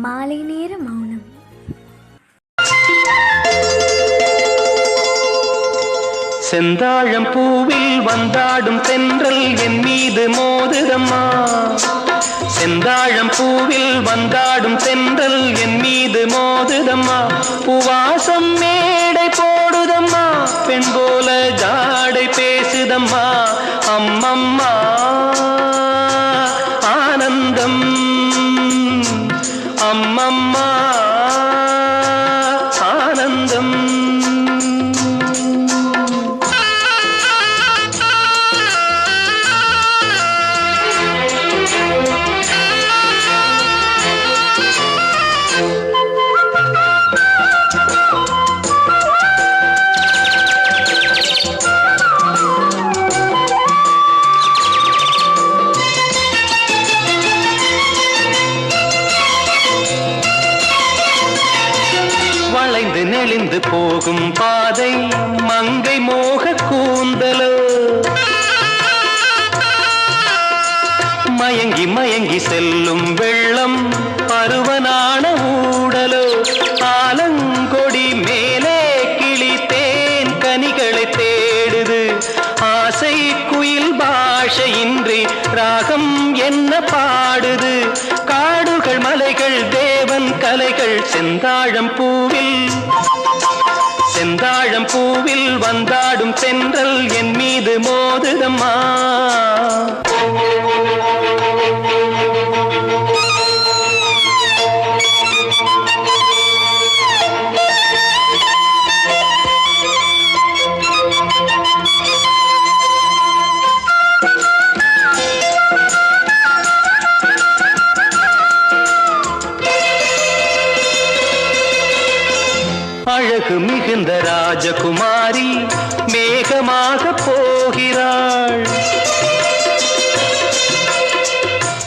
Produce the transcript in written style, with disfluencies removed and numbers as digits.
மாலை நேர மௌனம். செந்தாழம் பூவில் வந்தாடும் தென்றல் என் மீது மோதுதம்மா. செந்தாழம் பூவில் வந்தாடும் தென்றல் என் மீது மோதுதம்மா. பூவாசம் மேடை போடுதம்மா, பெண் போல ஜாடை பேசுதம்மா. அம்மம்மா ஆனந்தம், அம்மம்மா ஆனந்தம். வளைந்து நெளிந்து போகும் பாதை மங்கை மோக கூந்தலோ. மயங்கி மயங்கி செல்லும் வெள்ளம் பருவனான ஊடலோ. ஆலங்கொடி மேலே கிளி தேன் கனிகளை தேடுது. ஆசை குயில் பாஷையின்றி ராகம் என்ன பாடுது. காடுகள் மலைகள் தேவன் கலைகள் செந்தாழம் பூவில், செந்தாழம் பூவில் வந்தாடும் தென்றல் என் மீது மோதுதம்மா. அழகு மிகுந்த ராஜகுமாரி மேகமாக போகிறாள்.